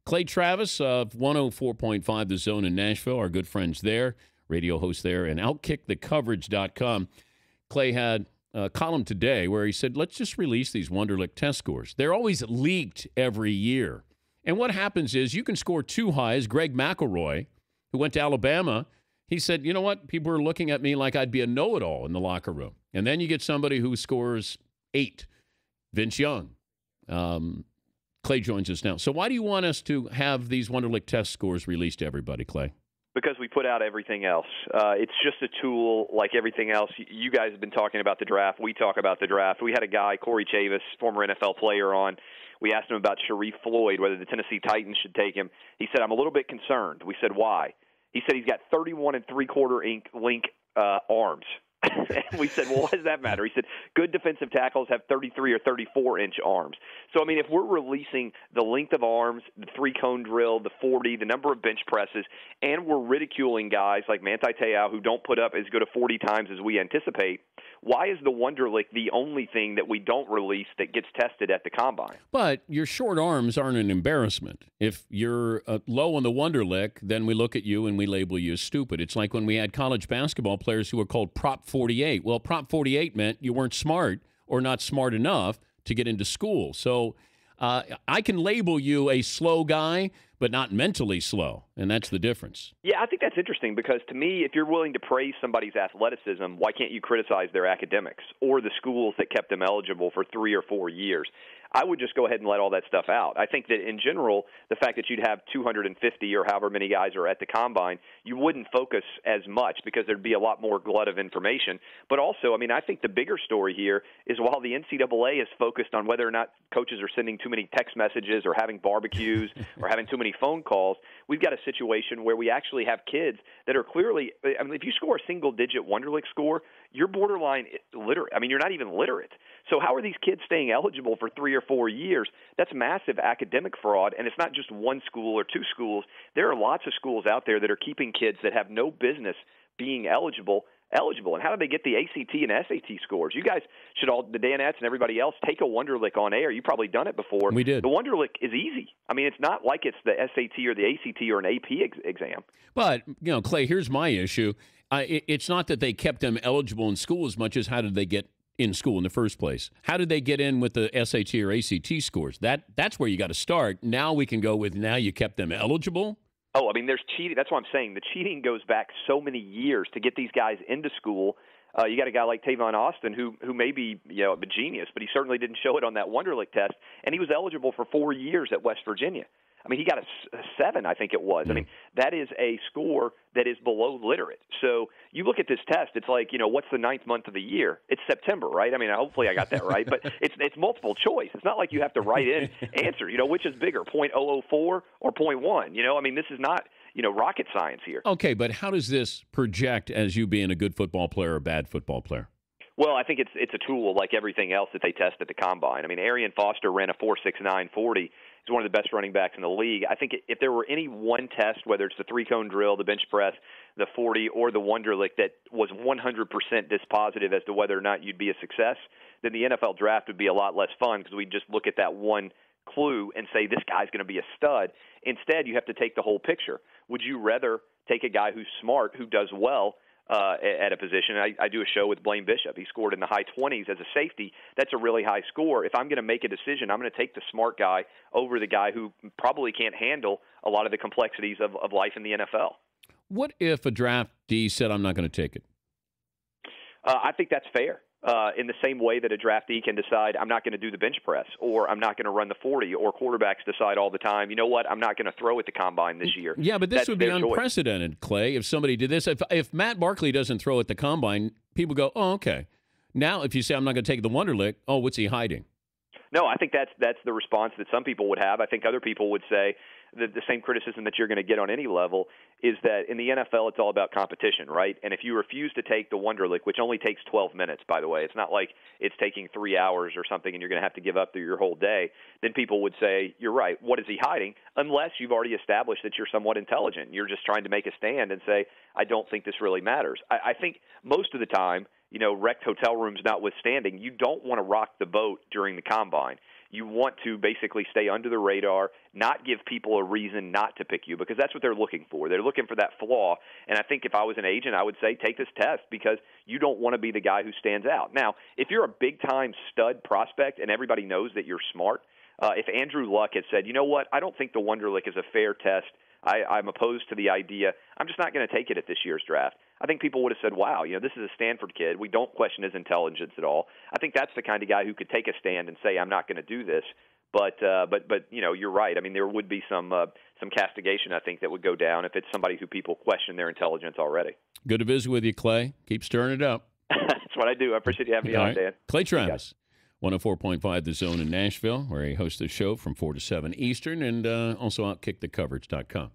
Clay Travis of 104.5 The Zone in Nashville, our good friends there, radio host there, and OutkickTheCoverage.com. Clay had a column today where he said, let's just release these Wonderlic test scores. They're always leaked every year. And what happens is you can score too high, as Greg McElroy, who went to Alabama, he said, you know what? People are looking at me like I'd be a know-it-all in the locker room. And then you get somebody who scores 8, Vince Young. Clay joins us now. So why do you want us to have these Wonderlic test scores released to everybody, Clay? Because we put out everything else. It's just a tool like everything else. You guys have been talking about the draft. We talk about the draft. We had a guy, Corey Chavis, former NFL player, on. We asked him about Sharif Floyd, whether the Tennessee Titans should take him. He said, I'm a little bit concerned. We said, why? He said he's got 31 3/4 link arms. And we said, well, why does that matter? He said, good defensive tackles have 33 or 34-inch arms. So, I mean, if we're releasing the length of arms, the 3-cone drill, the 40, the number of bench presses, and we're ridiculing guys like Manti Te'o who don't put up as good a 40 times as we anticipate, why is the Wonderlic the only thing that we don't release that gets tested at the Combine? But your short arms aren't an embarrassment. If you're low on the Wonderlic, then we look at you and we label you as stupid. It's like when we had college basketball players who were called Prop 48. Well, Prop 48 meant you weren't smart or not smart enough to get into school. So I can label you a slow guy, but not mentally slow, and that's the difference. Yeah, I think that's interesting because to me, if you're willing to praise somebody's athleticism, why can't you criticize their academics or the schools that kept them eligible for 3 or 4 years? I would just go ahead and let all that stuff out. I think that in general, the fact that you'd have 250 or however many guys are at the Combine, you wouldn't focus as much because there'd be a lot more glut of information. But also, I mean, I think the bigger story here is while the NCAA is focused on whether or not coaches are sending too many text messages or having barbecues or having too many phone calls, we've got a situation where we actually have kids that are clearly, I mean, if you score a single-digit Wonderlic score, you're borderline literate. I mean, you're not even literate. So how are these kids staying eligible for 3 or 4 years? That's massive academic fraud, and it's not just one school or two schools. There are lots of schools out there that are keeping kids that have no business being eligible. And how do they get the ACT and SAT scores? You guys should all, the Danettes and everybody else, take a Wonderlic on air. You've probably done it before. We did. The Wonderlic is easy. I mean, it's not like it's the SAT or the ACT or an AP exam. But, you know, Clay, here's my issue. It's not that they kept them eligible in school as much as how did they get in school in the first place? How did they get in with the SAT or ACT scores? That's where you got to start. Now we can go with now you kept them eligible. Oh, I mean, there's cheating. That's what I'm saying. The cheating goes back so many years to get these guys into school. You got a guy like Tavon Austin who may be a genius, but he certainly didn't show it on that Wonderlic test, and he was eligible for 4 years at West Virginia. I mean, he got a 7, I think it was. I mean, that is a score that is below literate. So you look at this test, it's like, what's the 9th month of the year? It's September, right? I mean, hopefully I got that right. But it's multiple choice. It's not like you have to write in answer, which is bigger, .004 or .1. I mean, this is not, rocket science here. Okay, but how does this project as you being a good football player or a bad football player? Well, I think it's a tool like everything else that they test at the Combine. I mean, Arian Foster ran a 4.69 40. He's one of the best running backs in the league. I think if there were any one test, whether it's the 3-cone drill, the bench press, the 40, or the Wonderlic that was 100% dispositive as to whether or not you'd be a success, then the NFL draft would be a lot less fun because we'd just look at that one clue and say this guy's going to be a stud. Instead, you have to take the whole picture. Would you rather take a guy who's smart, who does well, at a position? I do a show with Blaine Bishop. He scored in the high 20s as a safety. That's a really high score. If I'm going to make a decision, I'm going to take the smart guy over the guy who probably can't handle a lot of the complexities of life in the NFL. What if a draftee said, I'm not going to take it? I think that's fair. In the same way that a draftee can decide, I'm not going to do the bench press, or I'm not going to run the 40, or quarterbacks decide all the time, you know what, I'm not going to throw at the Combine this year. Yeah, but this That's would be their unprecedented, Clay, if somebody did this. If Matt Barkley doesn't throw at the Combine, people go, oh, okay. Now, if you say, I'm not going to take the Wonderlic, oh, what's he hiding? No, I think that's the response that some people would have. I think other people would say that the same criticism that you're going to get on any level is that in the NFL it's all about competition, right? And if you refuse to take the Wonderlic, which only takes 12 minutes, by the way, it's not like it's taking 3 hours or something and you're going to have to give up through your whole day, then people would say, you're right, what is he hiding? Unless you've already established that you're somewhat intelligent. You're just trying to make a stand and say, I don't think this really matters. I think most of the time, wrecked hotel rooms notwithstanding, you don't want to rock the boat during the Combine. You want to basically stay under the radar, not give people a reason not to pick you, because that's what they're looking for. They're looking for that flaw. And I think if I was an agent, I would say take this test, because you don't want to be the guy who stands out. Now, if you're a big-time stud prospect and everybody knows that you're smart, if Andrew Luck had said, you know what, I don't think the Wonderlic is a fair test, I'm opposed to the idea, I'm just not going to take it at this year's draft, I think people would have said, wow, this is a Stanford kid. We don't question his intelligence at all. I think that's the kind of guy who could take a stand and say, I'm not going to do this. But you're right. I mean, there would be some castigation, I think, that would go down if it's somebody who people question their intelligence already. Good to visit with you, Clay. Keep stirring it up. That's what I do. I appreciate you having me on, Dan. Clay Travis, 104.5 The Zone in Nashville, where he hosts the show from 4 to 7 Eastern, and also OutkickTheCoverage.com.